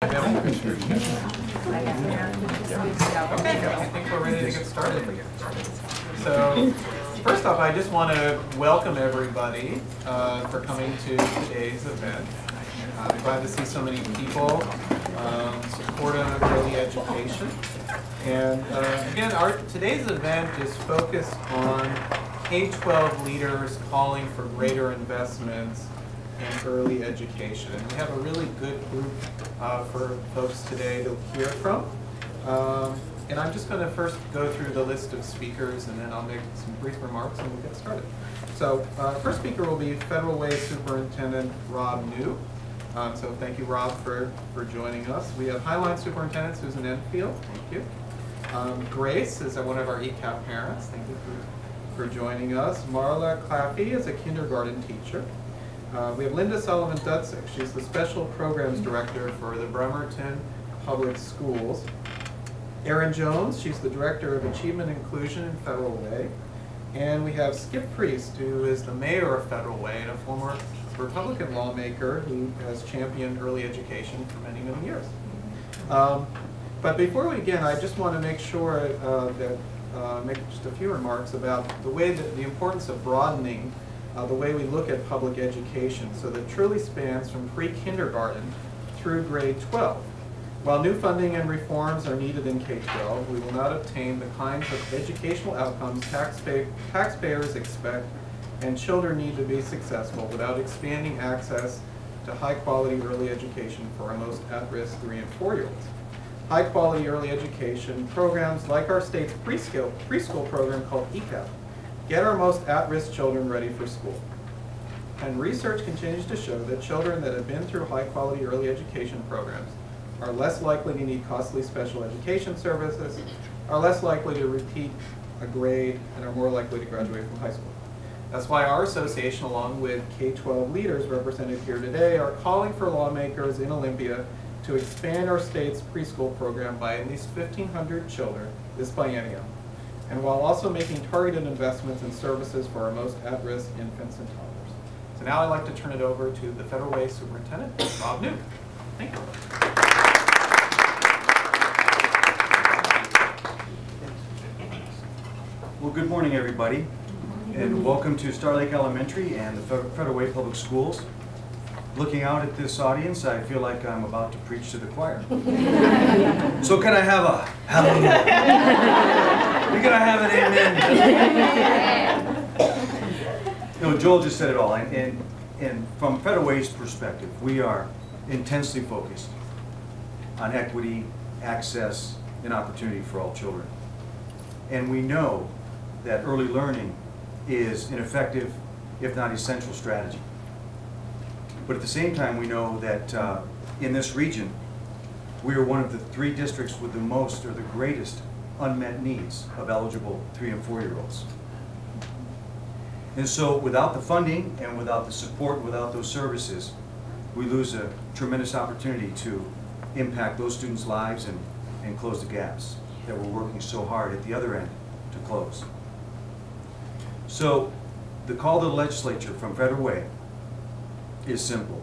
Okay, I think we're ready to get started. So, first off, I just want to welcome everybody for coming to today's event. I'm glad to see so many people supportive of early education. And again, today's event is focused on K-12 leaders calling for greater investments in early education. And we have a really good group for folks today to hear from. And I'm just going to first go through the list of speakers, and then I'll make some brief remarks and we'll get started. So first speaker will be Federal Way Superintendent Rob New. So thank you, Rob, for joining us. We have Highline Superintendent Susan Enfield. Thank you. Grace is one of our ECEAP parents. Thank you for joining us. Marla Claffey is a kindergarten teacher. We have Linda Sullivan-Dutzik. She's the Special Programs Director for the Bremerton Public Schools. Erin Jones, she's the Director of Achievement and Inclusion in Federal Way. And we have Skip Priest, who is the Mayor of Federal Way and a former Republican lawmaker who has championed early education for many, many years. But before we begin, I just want to make sure make just a few remarks about the importance of broadening the way we look at public education, so that it truly spans from pre-kindergarten through grade 12. While new funding and reforms are needed in K-12, we will not obtain the kinds of educational outcomes taxpayers expect and children need to be successful without expanding access to high-quality early education for our most at-risk 3- and 4-year-olds. High-quality early education programs like our state's preschool program called ECEAP get our most at-risk children ready for school. And research continues to show that children that have been through high-quality early education programs are less likely to need costly special education services, are less likely to repeat a grade, and are more likely to graduate from high school. That's why our association, along with K-12 leaders represented here today, are calling for lawmakers in Olympia to expand our state's preschool program by at least 1,500 children this biennium, and while also making targeted investments in services for our most at-risk infants and toddlers. So now I'd like to turn it over to the Federal Way Superintendent, Rob New. Thank you. Well, good morning, everybody, and welcome to Star Lake Elementary and the Federal Way Public Schools. Looking out at this audience, I feel like I'm about to preach to the choir. So can I have a hallelujah? Can I have an amen? You know, Joel just said it all, and from Federal Way's perspective, we are intensely focused on equity, access, and opportunity for all children. And we know that early learning is an effective, if not essential, strategy. But at the same time, we know that in this region, we are one of the 3 districts with the most or the greatest unmet needs of eligible 3- and 4-year-olds. And so without the funding and without the support, and without those services, we lose a tremendous opportunity to impact those students' lives and close the gaps that we're working so hard at the other end to close. So the call to the legislature from Federal Way is simple,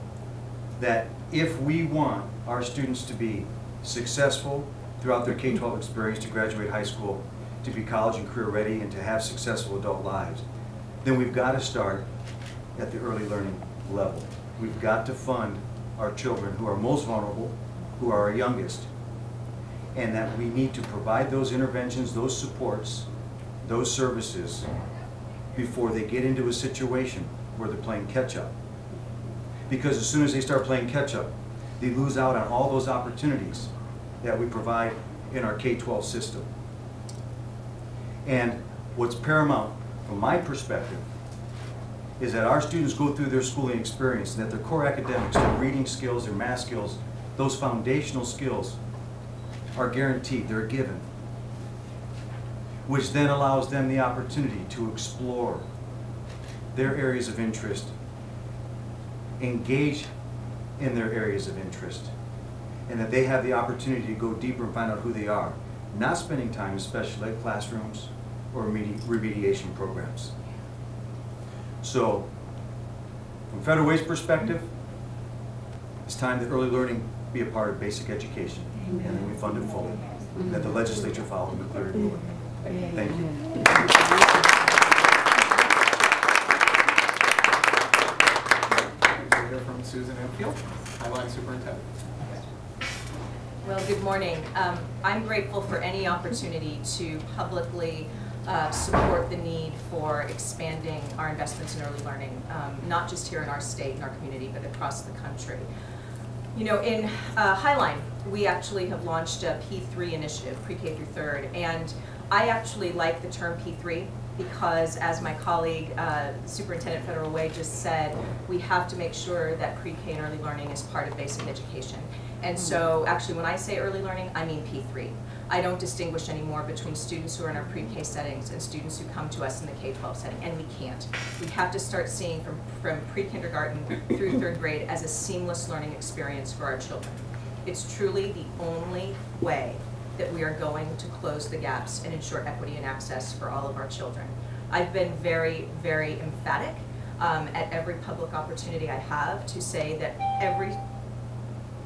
that if we want our students to be successful throughout their K-12 experience, to graduate high school, to be college and career ready, and to have successful adult lives, then we've got to start at the early learning level. We've got to fund our children who are most vulnerable, who are our youngest, and that we need to provide those interventions, those supports, those services before they get into a situation where they're playing catch-up. Because as soon as they start playing catch-up, they lose out on all those opportunities that we provide in our K-12 system. And what's paramount from my perspective is that our students go through their schooling experience and that their core academics, their reading skills, their math skills, those foundational skills are guaranteed, they're given, which then allows them the opportunity to explore their areas of interest, engage in their areas of interest, and that they have the opportunity to go deeper and find out who they are, not spending time in special ed classrooms or remediation programs. So, from Federal Way's perspective, it's time that early learning be a part of basic education, and then we fund it fully. And that the legislature follow the clear ruling. Thank you. We'll hear from Susan Enfield, Highline Superintendent. Well, good morning. I'm grateful for any opportunity to publicly support the need for expanding our investments in early learning, not just here in our state and our community, but across the country. You know, in Highline, we actually have launched a P3 initiative, pre-K through third, and I actually like the term P3 because, as my colleague, Superintendent Federal Way just said, we have to make sure that pre-K and early learning is part of basic education. And so, actually, when I say early learning, I mean P3. I don't distinguish anymore between students who are in our pre-K settings and students who come to us in the K-12 setting, and we can't. We have to start seeing from pre-kindergarten through third grade as a seamless learning experience for our children. It's truly the only way that we are going to close the gaps and ensure equity and access for all of our children. I've been very, very emphatic at every public opportunity I have to say that every...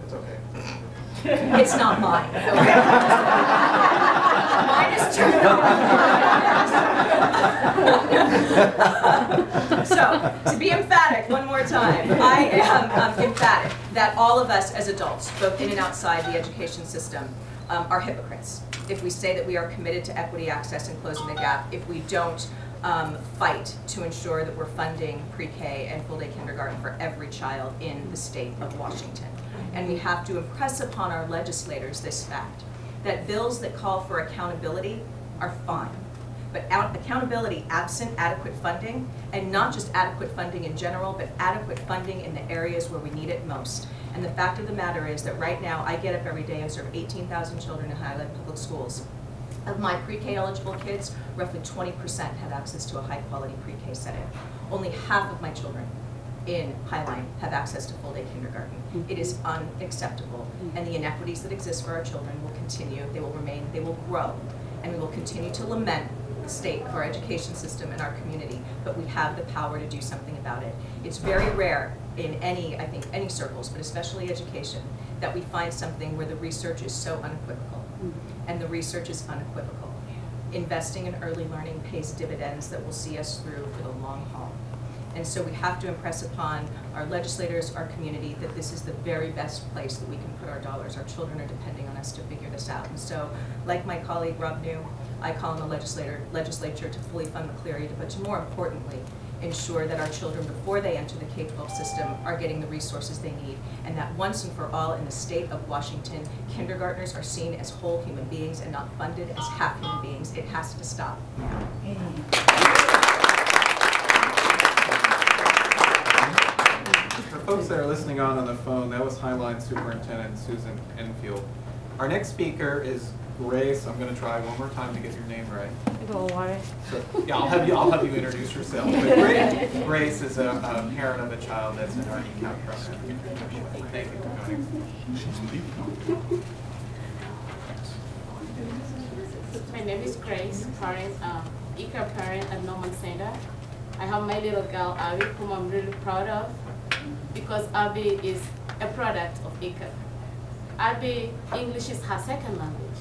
It's okay. It's not mine. Okay. Mine is turned on. So, to be emphatic one more time, I am emphatic that all of us as adults, both in and outside the education system, are hypocrites if we say that we are committed to equity, access, and closing the gap, if we don't fight to ensure that we're funding pre-K and full-day kindergarten for every child in the state of Washington. And we have to impress upon our legislators this fact, that bills that call for accountability are fine. But accountability absent adequate funding, and not just adequate funding in general, but adequate funding in the areas where we need it most. And the fact of the matter is that right now, I get up every day and serve 18,000 children in Highland Public Schools. Of my pre-K eligible kids, roughly 20% have access to a high-quality pre-K setting. Only half of my children in Highline have access to full-day kindergarten. It is unacceptable, and the inequities that exist for our children will continue, they will remain, they will grow, and we will continue to lament the state of our education system and our community, but we have the power to do something about it. It's very rare in I think, any circles, but especially education, that we find something where the research is so unequivocal, and the research is unequivocal. Investing in early learning pays dividends that will see us through for the long haul. And so we have to impress upon our legislators, our community, that this is the very best place that we can put our dollars. Our children are depending on us to figure this out. And so, like my colleague Rob New, I call on the legislature to fully fund the Clear Aid, but to more importantly, ensure that our children, before they enter the K-12 system, are getting the resources they need, and that once and for all in the state of Washington, kindergartners are seen as whole human beings and not funded as half human beings. It has to stop now. For folks that are listening on the phone, that was Highline Superintendent Susan Enfield. Our next speaker is Grace. I'm going to try one more time to get your name right. So, yeah, I'll have you introduce yourself. But Grace is a parent of a child that's in our ECEAP program. Thank you for coming. My name is Grace, parent, ECEAP parent at Norman Center. I have my little girl Abby, whom I'm really proud of, because Abby is a product of ECEAP. Abby, English is her second language.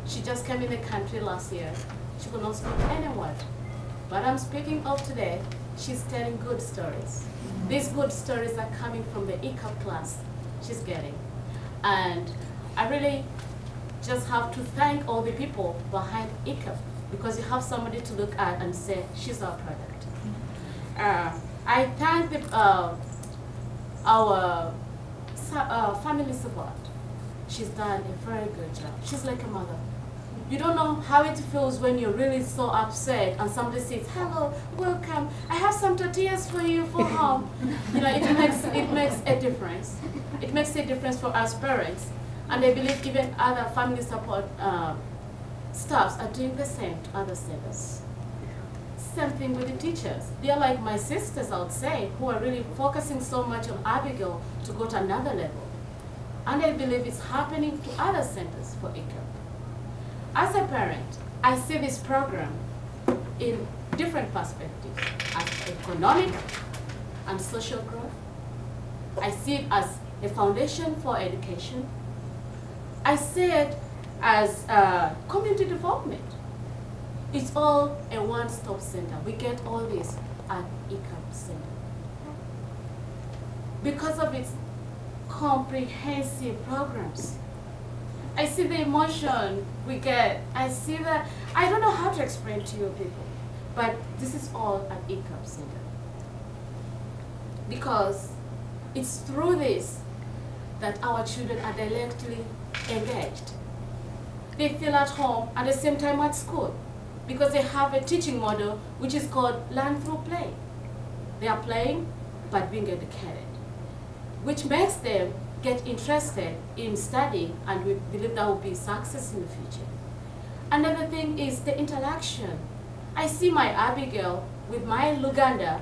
She just came in the country last year. She could not speak any word. But I'm speaking of today, she's telling good stories. These good stories are coming from the ECEAP class she's getting. And I really just have to thank all the people behind ECEAP, because you have somebody to look at and say, she's our product. I thank our family support. She's done a very good job. She's like a mother. You don't know how it feels when you're really so upset and somebody says, hello, welcome, I have some tortillas for you for home. You know, it makes a difference. It makes a difference for us parents. And I believe even other family support staffs are doing the same to other centers. Same thing with the teachers. They're like my sisters, I would say, who are really focusing so much on Abigail to go to another level. And I believe it's happening to other centers for ECEAP. As a parent, I see this program in different perspectives, as economic and social growth. I see it as a foundation for education. I see it as community development. It's all a one-stop center. We get all this at ECEAP Center. Because of its comprehensive programs, I see the emotion we get. I see that, I don't know how to explain to you people, but this is all at ECEAP Center. Because it's through this that our children are directly engaged. They feel at home at the same time at school because they have a teaching model which is called learn through play. They are playing but being educated, which makes them get interested in studying, and we believe that will be success in the future. Another thing is the interaction. I see my Abigail with my Luganda,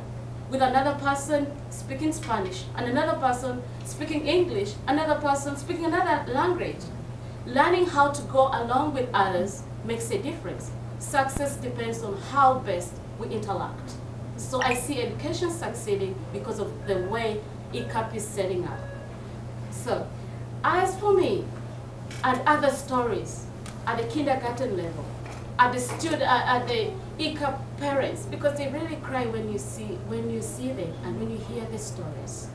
with another person speaking Spanish, and another person speaking English, another person speaking another language. Learning how to go along with others makes a difference. Success depends on how best we interact. So I see education succeeding because of the way ECEAP is setting up. So, as for me, and other stories at the kindergarten level, at the ECEAP parents, because they really cry when you see them and when you hear the stories.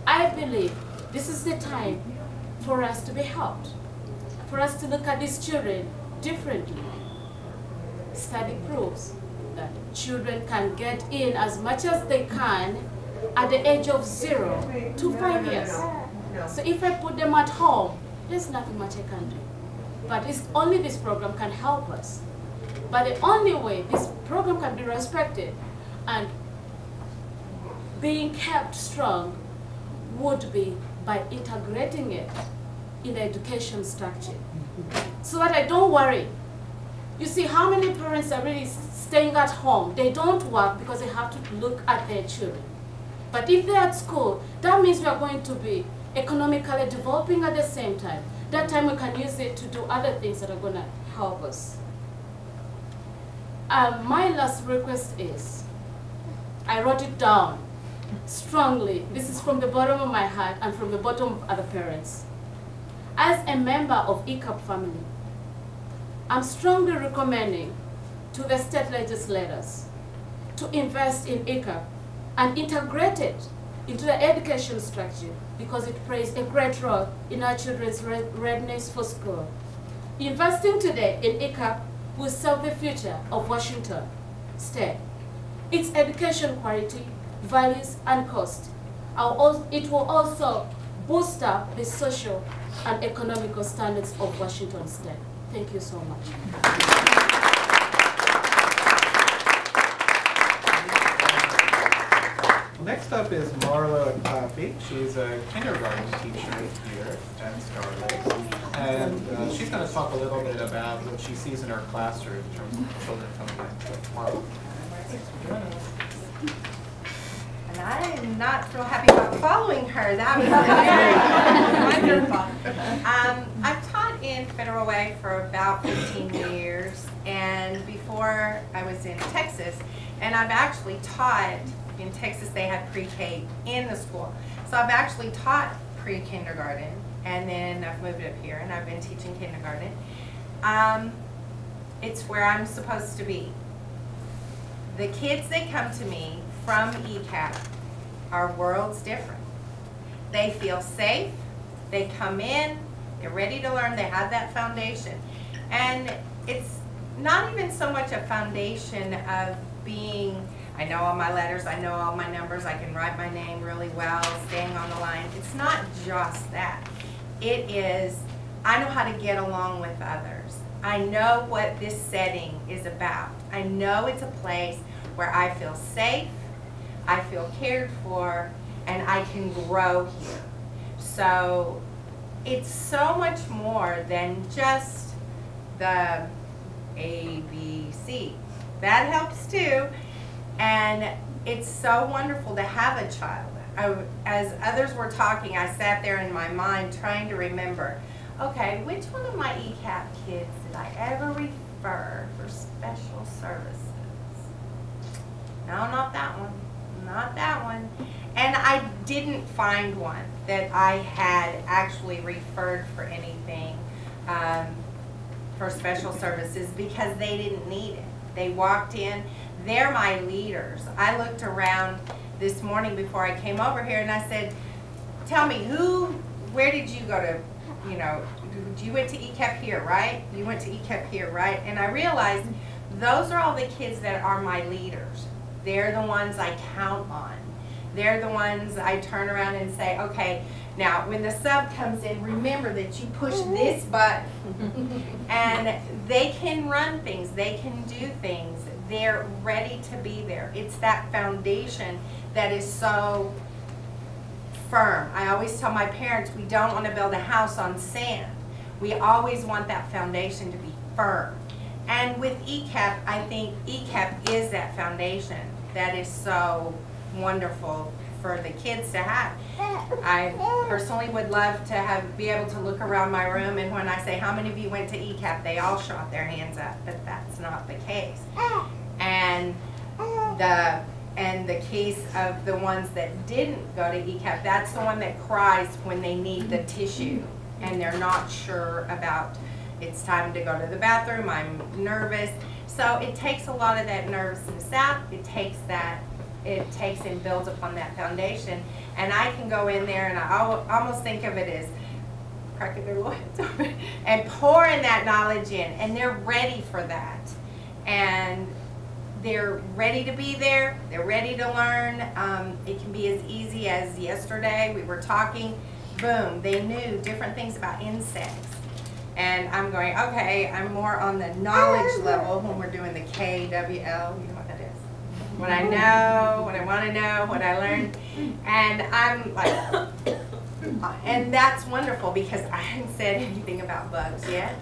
I believe this is the time for us to be helped, for us to look at these children differently. Study proves that children can get in as much as they can at the age of 0 to 5 years. So if I put them at home, there's nothing much I can do. But it's only this program can help us. But the only way this program can be respected and being kept strong would be by integrating it in the education structure. So that I don't worry. You see, how many parents are really staying at home? They don't work because they have to look at their children. But if they're at school, that means we are going to be economically developing at the same time. That time we can use it to do other things that are going to help us. My last request is, I wrote it down strongly. This is from the bottom of my heart and from the bottom of other parents. As a member of ECEAP family, I'm strongly recommending to the state legislators to invest in ECEAP and integrate it into the education structure because it plays a great role in our children's readiness for school. Investing today in ECEAP will serve the future of Washington State. Its education quality, values, and cost. It will also boost up the social and economical standards of Washington State. Thank you so much. Next up is Marlo Claffey. She's a kindergarten teacher here at Starlight. And she's going to talk a little bit about what she sees in her classroom in terms of children coming in. So, Marlo, thanks for joining us. And I am not real happy about following her. That was very wonderful. I've taught in Federal Way for about 15 years. And before I was in Texas, and I've actually taught in Texas, they had pre-K in the school. So I've actually taught pre-kindergarten, and then I've moved up here, and I've been teaching kindergarten. It's where I'm supposed to be. The kids that come to me from ECEAP are worlds different. They feel safe, they come in, they're ready to learn, they have that foundation. And it's not even so much a foundation of being, I know all my letters, I know all my numbers, I can write my name really well, staying on the line. It's not just that. It is, I know how to get along with others. I know what this setting is about. I know it's a place where I feel safe, I feel cared for, and I can grow here. So it's so much more than just the A, B, C. That helps too. And it's so wonderful to have a child. As others were talking, I sat there in my mind trying to remember, okay, which one of my ECEAP kids did I ever refer for special services? No, not that one. not that one. And I didn't find one that I had actually referred for anything for special services because they didn't need it. They walked in, they're my leaders. I looked around this morning before I came over here and I said, tell me, where did you go to, you know, you went to ECEAP here, right? You went to ECEAP here, right? And I realized those are all the kids that are my leaders. They're the ones I count on. They're the ones I turn around and say, okay, now when the sub comes in, remember that you push this button. And they can run things, they can do things. They're ready to be there. It's that foundation that is so firm. I always tell my parents, we don't want to build a house on sand. We always want that foundation to be firm. And with ECEAP, I think ECEAP is that foundation that is so wonderful for the kids to have. I personally would love to be able to look around my room, and when I say how many of you went to ECEAP, they all shot their hands up, but that's not the case. And the case of the ones that didn't go to ECEAP, that's the one that cries when they need the tissue and they're not sure about, it's time to go to the bathroom, I'm nervous. So it takes a lot of that nervousness out. It takes and builds upon that foundation. And I can go in there and I almost think of it as cracking their loins open and pouring that knowledge in, and they're ready for that. And they're ready to be there, they're ready to learn. It can be as easy as yesterday we were talking, boom, they knew different things about insects. And I'm going, okay, I'm more on the knowledge level when we're doing the KWL, you know what that is. What I know, what I want to know, what I learned. And I'm like, and that's wonderful because I hadn't said anything about bugs yet.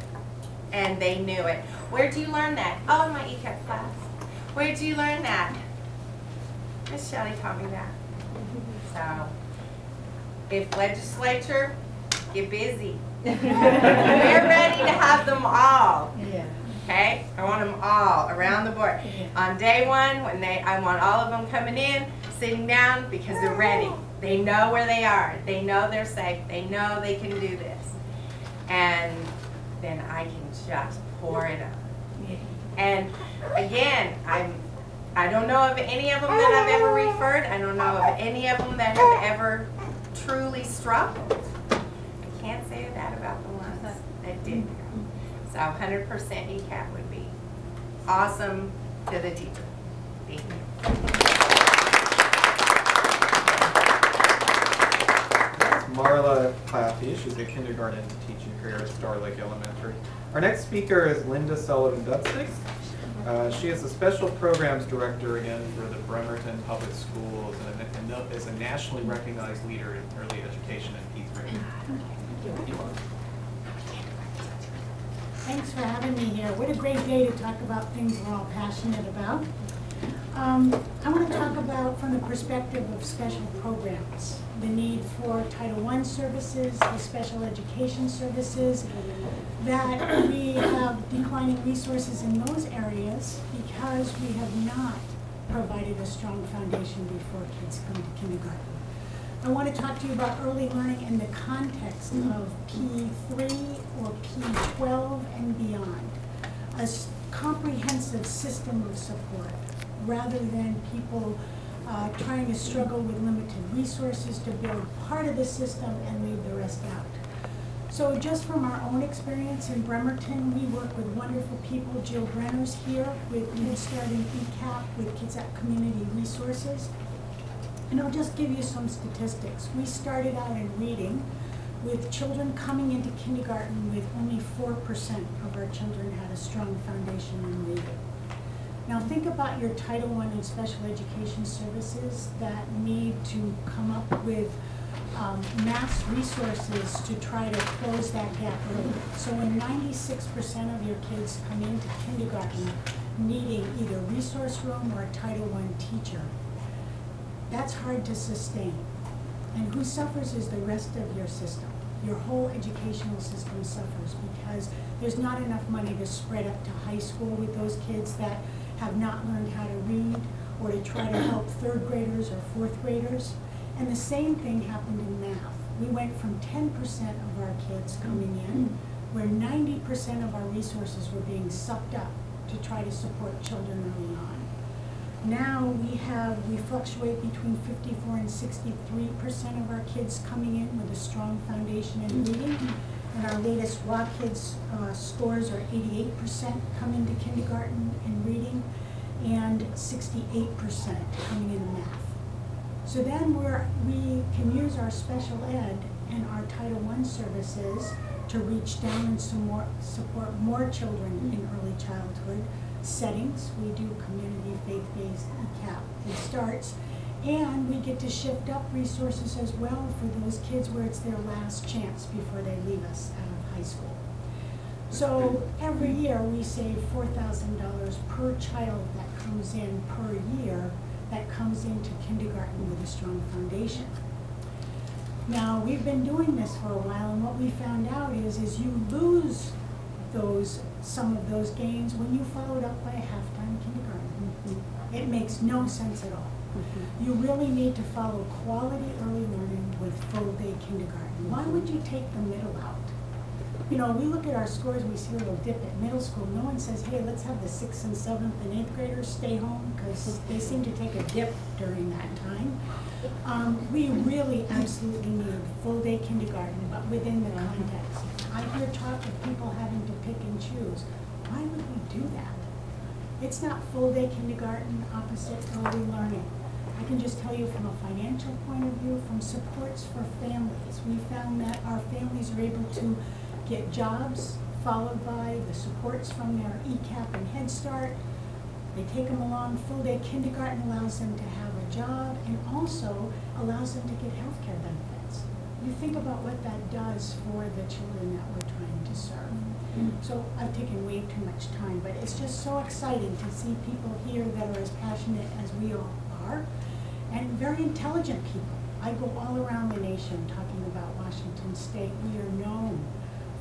And they knew it. Where'd you learn that? Oh, in my ECEAP class. Where'd you learn that? Miss Shelley taught me that. So, if legislature, get busy. We're ready to have them all. Okay? I want them all around the board. On day one, I want all of them coming in, sitting down because they're ready. They know where they are. They know they're safe. They know they can do this. And then I can just pour it up. And again, I don't know of any of them that I've ever referred. I don't know of any of them that have ever truly struggled. I can't say that about the ones that did. So 100% ECEAP would be awesome to the teacher. Thank you. That's Marla Claffey. She's a kindergarten teaching career at Star Lake Elementary. Our next speaker is Linda Sullivan-Dubstig. She is the Special Programs Director again for the Bremerton Public Schools and is a nationally recognized leader in early education in P3. Thanks for having me here. What a great day to talk about things we're all passionate about. I want to talk about from the perspective of special programs, the need for Title I services, the special education services, that we have declining resources in those areas because we have not provided a strong foundation before kids come to kindergarten. I want to talk to you about early learning in the context of P3 or P12 and beyond. A comprehensive system of support rather than people trying to struggle with limited resources to build part of the system and leave the rest out. So just from our own experience in Bremerton, we work with wonderful people. Jill Brenner's here with Kids Starting ECEAP, with Kids at Community Resources. And I'll just give you some statistics. We started out in reading with children coming into kindergarten with only 4% of our children had a strong foundation in reading. Now think about your Title I and special education services that need to come up with mass resources to try to close that gap early. So when 96% of your kids come into kindergarten needing either resource room or a Title I teacher, that's hard to sustain. And who suffers is the rest of your system. Your whole educational system suffers because there's not enough money to spread up to high school with those kids that have not learned how to read or to try to help third graders or fourth graders. And the same thing happened in math. We went from 10% of our kids coming in, where 90% of our resources were being sucked up to try to support children early on. Now we fluctuate between 54 and 63% of our kids coming in with a strong foundation in reading. And our latest WA Kids scores are 88% coming to kindergarten in reading and 68% coming in math. So then we can use our special ed and our Title I services to reach down and support more children in early childhood settings. We do community faith-based ECEAP and STARTS, and we get to shift up resources as well for those kids where it's their last chance before they leave us out of high school. So every year we save $4,000 per child that comes in per year that comes into kindergarten with a strong foundation. Now, we've been doing this for a while, and what we found out is you lose some of those gains when you followed up by halftime kindergarten. It makes no sense at all. You really need to follow quality early learning with full day kindergarten. Why would you take the middle out? You know, we look at our scores, we see a little dip at middle school. No one says, hey, let's have the 6th and 7th and 8th graders stay home, because they seem to take a dip during that time. We really absolutely need full day kindergarten, but within the context. I hear talk of people having to pick and choose. Why would we do that? It's not full day kindergarten opposite early learning. I can just tell you from a financial point of view, from supports for families, we found that our families are able to get jobs, followed by the supports from their ECEAP and Head Start. They take them along. Full day kindergarten allows them to have a job and also allows them to get health care benefits. You think about what that does for the children that we're trying to serve. So I've taken way too much time, but it's just so exciting to see people here that are as passionate as we all are, and very intelligent people. I go all around the nation talking about Washington State. We are known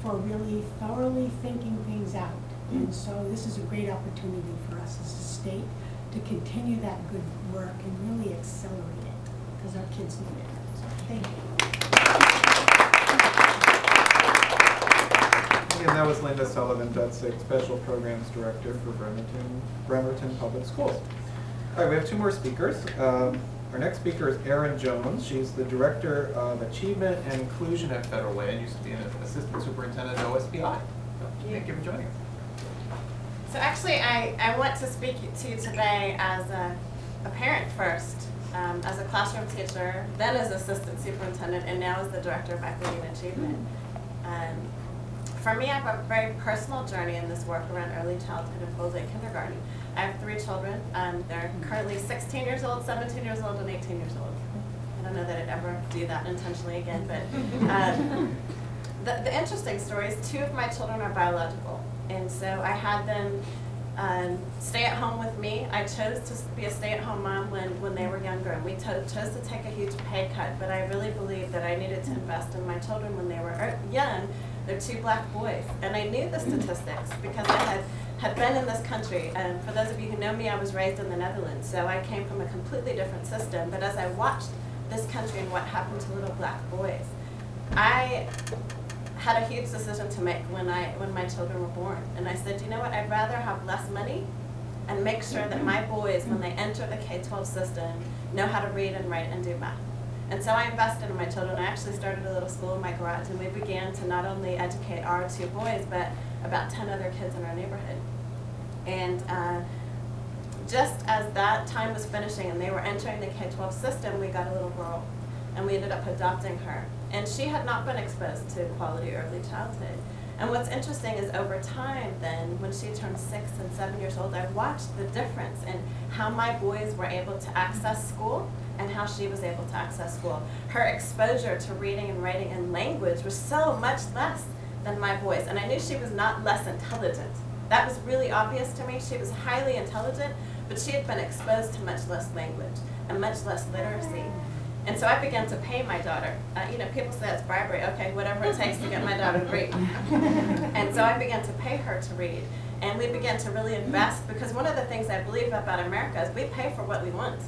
for really thoroughly thinking things out. And so this is a great opportunity for us as a state to continue that good work and really accelerate it, because our kids need it. So thank you. Again, that was Linda Sullivan, Dutsick, Special Programs Director for Bremerton Public Schools. All right, we have two more speakers. Our next speaker is Erin Jones. She's the Director of Achievement and Inclusion at Federal Way and used to be an Assistant Superintendent at OSPI. Thank you for joining us. So actually, I want to speak to you today as a parent first, as a classroom teacher, then as Assistant Superintendent, and now as the Director of Equity and Achievement. For me, I have a very personal journey in this work around early childhood and full day kindergarten. I have 3 children. They're currently 16 years old, 17 years old, and 18 years old. I don't know that I'd ever do that intentionally again, but the interesting story is 2 of my children are biological. And so I had them stay at home with me. I chose to be a stay-at-home mom when they were younger, and we chose to take a huge pay cut, but I really believed that I needed to invest in my children when they were young. They're 2 black boys, and I knew the statistics because I had been in this country. And for those of you who know me, I was raised in the Netherlands, so I came from a completely different system. But as I watched this country and what happened to little black boys, I had a huge decision to make when my children were born. And I said, you know what, I'd rather have less money and make sure that my boys, when they enter the K-12 system, know how to read and write and do math. And so I invested in my children. I actually started a little school in my garage, and we began to not only educate our 2 boys, but about 10 other kids in our neighborhood. And just as that time was finishing and they were entering the K-12 system, we got a little girl, and we ended up adopting her. And she had not been exposed to quality early childhood. And what's interesting is over time then, when she turned 6 and 7 years old, I watched the difference in how my boys were able to access school and how she was able to access school. Her exposure to reading and writing and language was so much less than my boys. And I knew she was not less intelligent. That was really obvious to me. She was highly intelligent, but she had been exposed to much less language and much less literacy. And so I began to pay my daughter. You know, people say it's bribery. Okay, whatever it takes to get my daughter to read. And so I began to pay her to read. And we began to really invest, because one of the things I believe about America is we pay for what we want.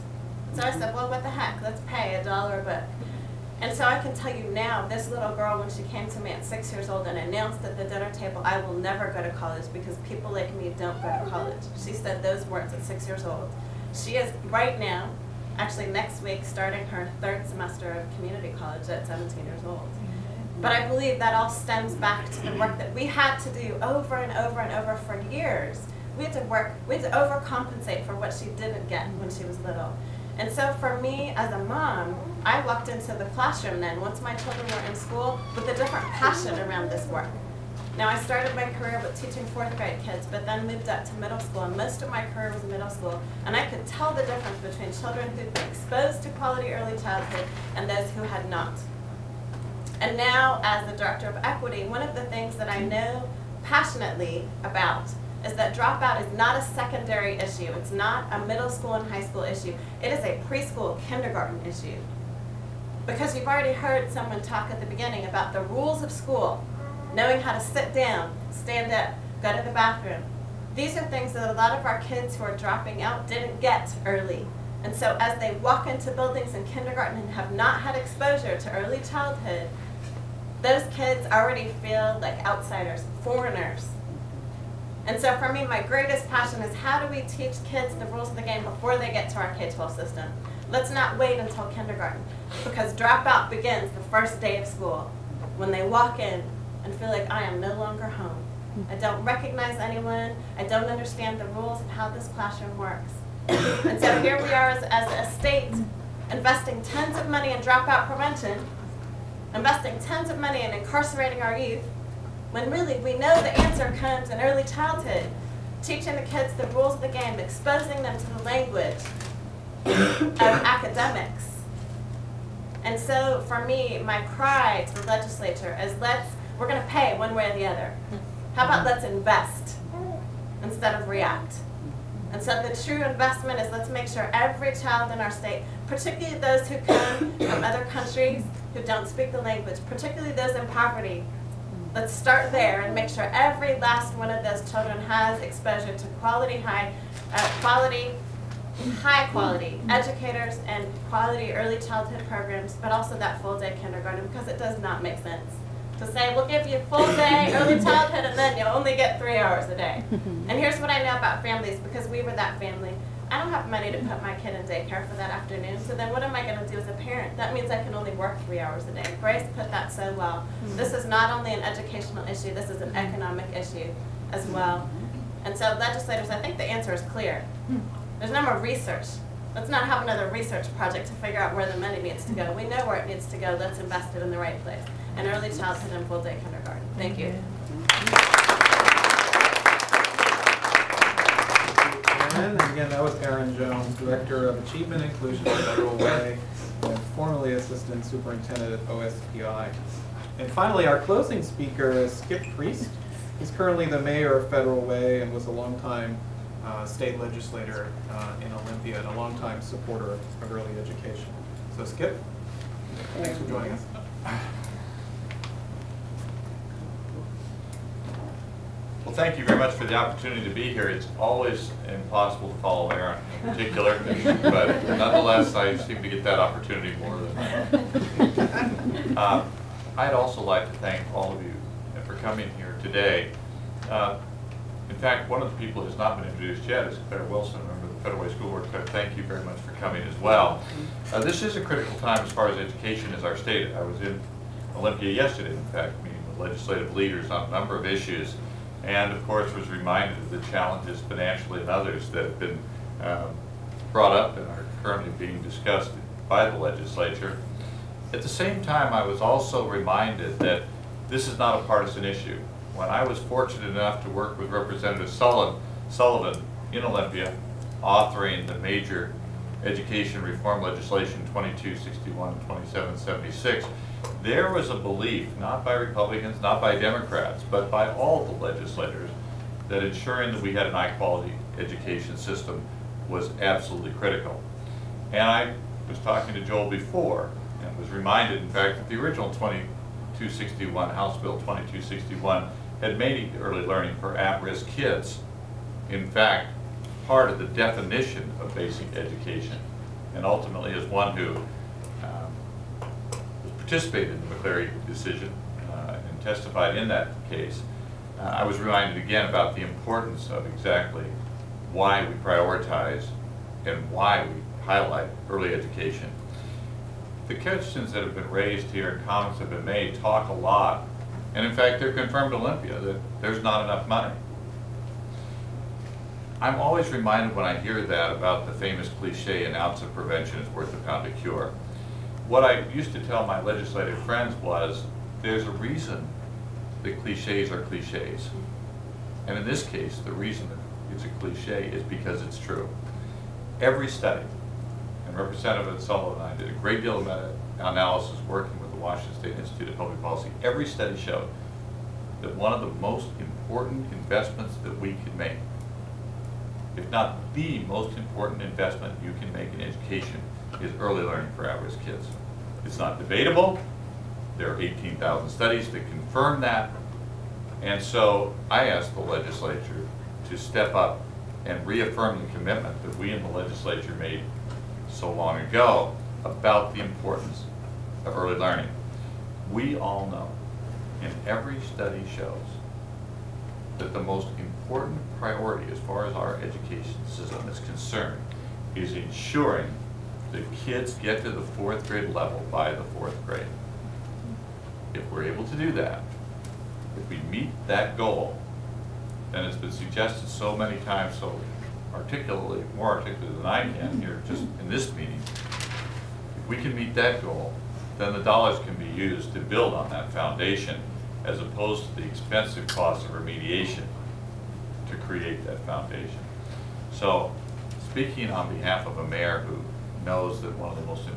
So I said, well, what the heck, let's pay $1 a book. And so I can tell you now, this little girl, when she came to me at 6 years old and announced at the dinner table, I will never go to college because people like me don't go to college. She said those words at 6 years old. She is right now, actually next week, starting her 3rd semester of community college at 17 years old. But I believe that all stems back to the work that we had to do over and over and over for years. We had to overcompensate for what she didn't get when she was little. And so for me as a mom, I walked into the classroom then, once my children were in school, with a different passion around this work. Now I started my career with teaching 4th grade kids, but then moved up to middle school, and most of my career was middle school, and I could tell the difference between children who'd been exposed to quality early childhood and those who had not. And now, as the Director of Equity, one of the things that I know passionately about is that dropout is not a secondary issue. It's not a middle school and high school issue. It is a preschool, kindergarten issue. Because you've already heard someone talk at the beginning about the rules of school, knowing how to sit down, stand up, go to the bathroom. These are things that a lot of our kids who are dropping out didn't get early. And so as they walk into buildings in kindergarten and have not had exposure to early childhood, those kids already feel like outsiders, foreigners. And so for me, my greatest passion is how do we teach kids the rules of the game before they get to our K-12 system? Let's not wait until kindergarten, because dropout begins the first day of school, when they walk in and feel like I am no longer home. I don't recognize anyone. I don't understand the rules of how this classroom works. And so here we are as a state investing tons of money in dropout prevention, investing tons of money in incarcerating our youth, when really we know the answer comes in early childhood, teaching the kids the rules of the game, exposing them to the language of academics. And so for me, my cry to the legislature is we're going to pay one way or the other. How about let's invest instead of react? And so the true investment is let's make sure every child in our state, particularly those who come from other countries who don't speak the language, particularly those in poverty, let's start there and make sure every last one of those children has exposure to high quality educators and quality early childhood programs, but also that full day kindergarten, because it does not make sense to say we'll give you full day early childhood and then you'll only get 3 hours a day. And here's what I know about families, because we were that family. I don't have money to put my kid in daycare for that afternoon, so then what am I going to do as a parent? That means I can only work 3 hours a day. Grace put that so well. This is not only an educational issue, this is an economic issue as well. And so legislators, I think the answer is clear. There's no more research. Let's not have another research project to figure out where the money needs to go. We know where it needs to go. Let's invest it in the right place. And early childhood and full day kindergarten. Thank you. And again, that was Erin Jones, Director of Achievement Inclusion at Federal Way, and formerly Assistant Superintendent at OSPI. And finally, our closing speaker is Skip Priest. He's currently the mayor of Federal Way and was a longtime state legislator in Olympia and a longtime supporter of early education. So Skip, thanks for joining us. Well, thank you very much for the opportunity to be here. It's always impossible to follow Erin in particular, but nonetheless, I seem to get that opportunity more than I'd also like to thank all of you for coming here today. In fact, one of the people who has not been introduced yet is Claire Wilson, member of the Federal Way School Board. Claire, thank you very much for coming as well. This is a critical time as far as education as our state. I was in Olympia yesterday, in fact, meeting with legislative leaders on a number of issues, and of course was reminded of the challenges financially and others that have been brought up and are currently being discussed by the legislature. At the same time, I was also reminded that this is not a partisan issue. When I was fortunate enough to work with Representative Sullivan in Olympia, authoring the major education reform legislation 2261 and 2776, there was a belief, not by Republicans, not by Democrats, but by all the legislators, that ensuring that we had an high-quality education system was absolutely critical. And I was talking to Joel before, and was reminded, in fact, that the original 2261, House Bill 2261, had made early learning for at-risk kids, in fact, part of the definition of basic education. And ultimately, as one who participated in the McCleary decision and testified in that case, I was reminded again about the importance of exactly why we prioritize and why we highlight early education. The questions that have been raised here and comments have been made talk a lot, and in fact they're confirmed Olympia, that there's not enough money. I'm always reminded when I hear that about the famous cliche, an ounce of prevention is worth a pound of cure. What I used to tell my legislative friends was, there's a reason that cliches are cliches. And in this case, the reason that it's a cliche is because it's true. Every study, and Representative Sullivan and I did a great deal of meta-analysis working with the Washington State Institute of Public Policy. Every study showed that one of the most important investments that we could make, if not the most important investment you can make in education, is early learning for at-risk kids. It's not debatable. There are 18,000 studies that confirm that. And so I asked the legislature to step up and reaffirm the commitment that we in the legislature made so long ago about the importance of early learning. We all know, and every study shows, that the most important priority as far as our education system is concerned is ensuring that kids get to the 4th grade level by the 4th grade. If we're able to do that, if we meet that goal, then it's been suggested so many times, so articulately, more articulately than I can here just in this meeting, if we can meet that goal, then the dollars can be used to build on that foundation as opposed to the expensive cost of remediation to create that foundation. So, speaking on behalf of a mayor who knows that one of the most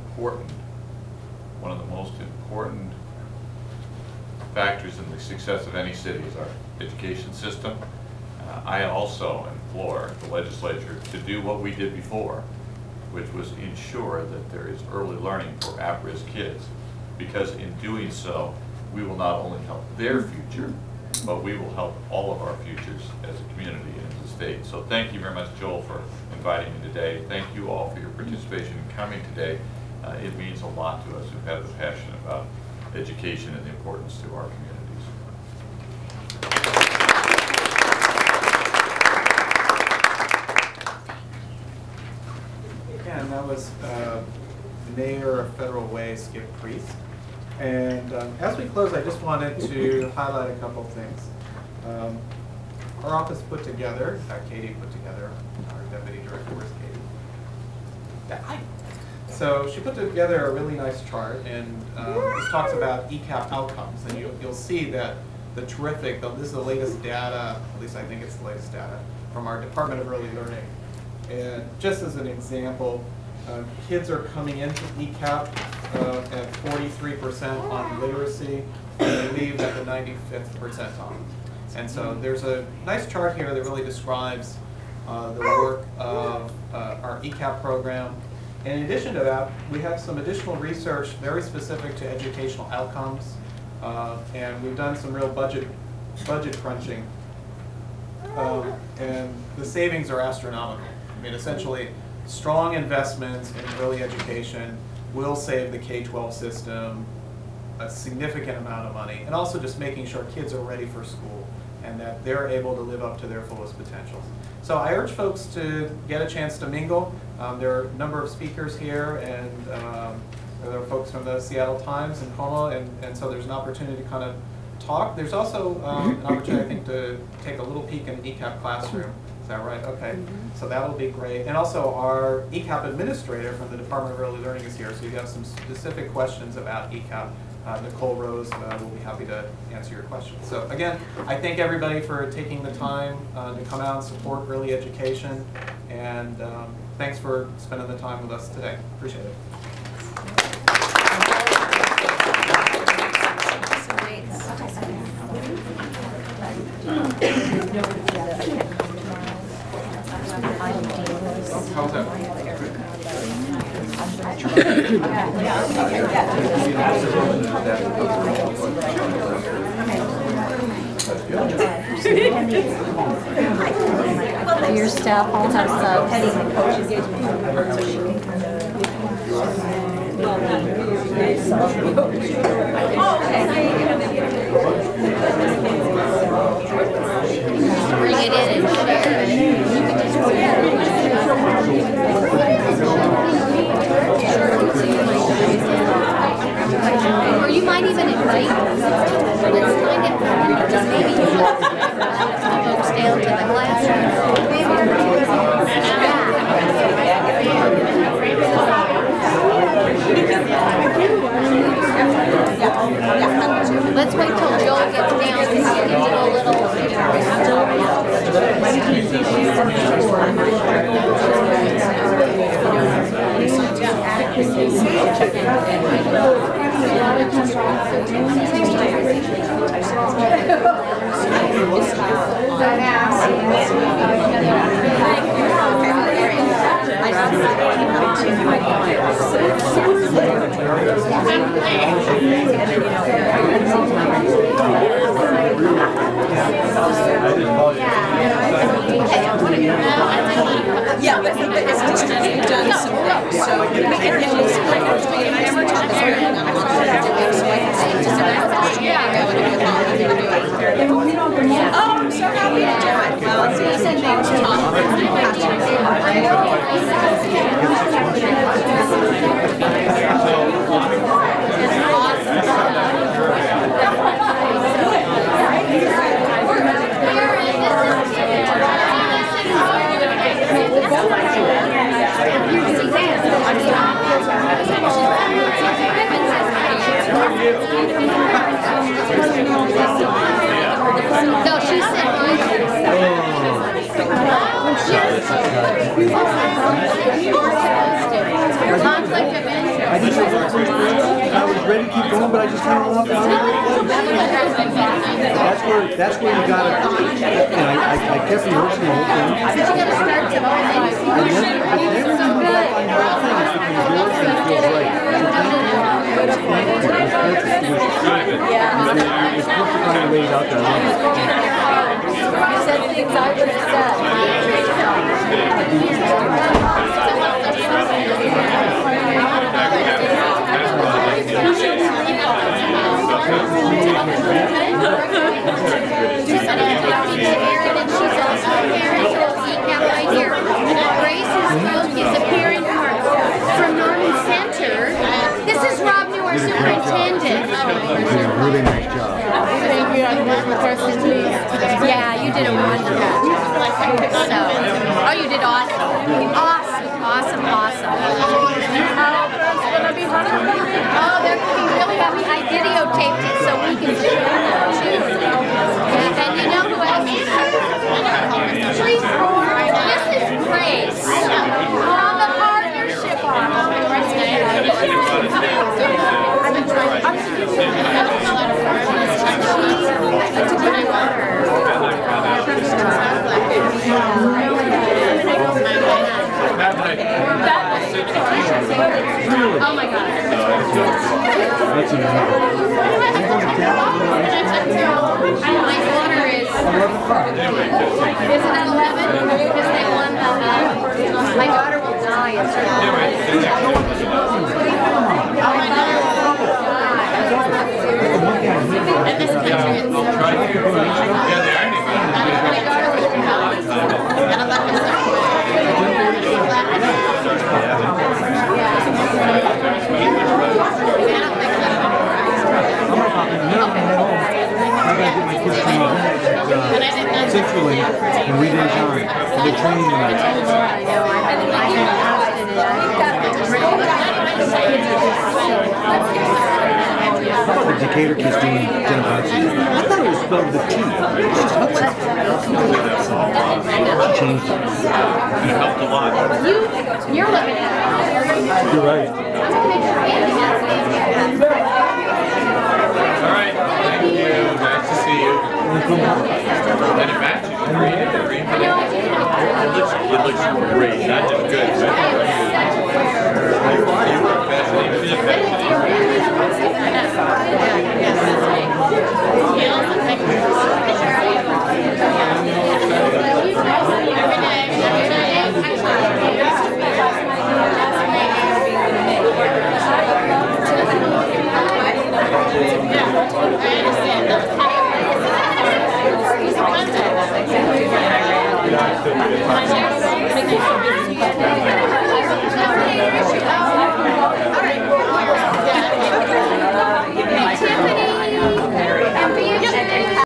important factors in the success of any city is our education system, I also implore the legislature to do what we did before, which was ensure that there is early learning for at-risk kids, because in doing so, we will not only help their future, but we will help all of our futures as a community and as a state. So thank you very much, Joel, for inviting me today. Thank you all for your participation in coming today. It means a lot to us who have the passion about education and the importance to our communities. And that was Mayor of Federal Way, Skip Priest. And as we close, I just wanted to highlight a couple things. Our office put together, in fact, Katie put together, our deputy director, where's Katie? Yeah, hi. So she put together a really nice chart, and this talks about ECEAP outcomes. And you'll see that the terrific, this is the latest data, at least I think it's the latest data, from our Department of Early Learning. And just as an example, kids are coming into ECEAP at 43% on literacy, and they leave at the 95th percentile. And so there's a nice chart here that really describes the work of our ECEAP program. And in addition to that, we have some additional research very specific to educational outcomes, and we've done some real budget crunching, and the savings are astronomical. I mean, essentially, strong investments in early education will save the K-12 system a significant amount of money, and also just making sure kids are ready for school and that they're able to live up to their fullest potentials. So I urge folks to get a chance to mingle. There are a number of speakers here, and there are folks from the Seattle Times and Como, and so there's an opportunity to kind of talk. There's also an opportunity, I think, to take a little peek in the ECEAP classroom. Is that right? Okay. So that'll be great. And also our ECEAP administrator from the Department of Early Learning is here, so if you have some specific questions about ECEAP, Nicole Rose will be happy to answer your questions. So again, I thank everybody for taking the time to come out and support early education, and thanks for spending the time with us today. Appreciate it. How's that? Yeah. Your staff all have subs. Bring it in and share it. Or you might even invite let's find it just maybe you folks down to the classroom. Let's wait till Joel gets down and get a little. Yeah, but it's just done so well. So I never taught this very young. So I can say just oh, I'm so happy to do it. Well, it's easy to No, she said conflict of interest. I was ready to keep going, but I just kind of off. That's where you got it. I kept rehearsing the whole thing. But you got to start to I never even go up on your things because yours feels right. It's perfect how you laid it out there. You said things I would have said. Grace is a parent from Norman Center. This is Rob New, our superintendent. You did a really nice job. Thank you. Yeah, you did a wonderful job. So, oh, you did awesome. Awesome. Oh, they're going to be really happy. I videotaped it so we can share that too. Yeah, and you know who else is here? This is Grace. On the partnership I've been trying oh my God. That's amazing. My daughter is it at 11? Because they won the, my daughter will die at 11. And this country is so Essentially, and we didn't time. We're training tonight. How about the Decatur kids doing Jennifer Hudson? I thought it was spelled with a T. It's just Hudson. She changed it. It helped a lot. You're looking at it. You're right. All right, thank you. Nice to see you. And it matches. Green. It looks great. Not just good. You were best. You were best.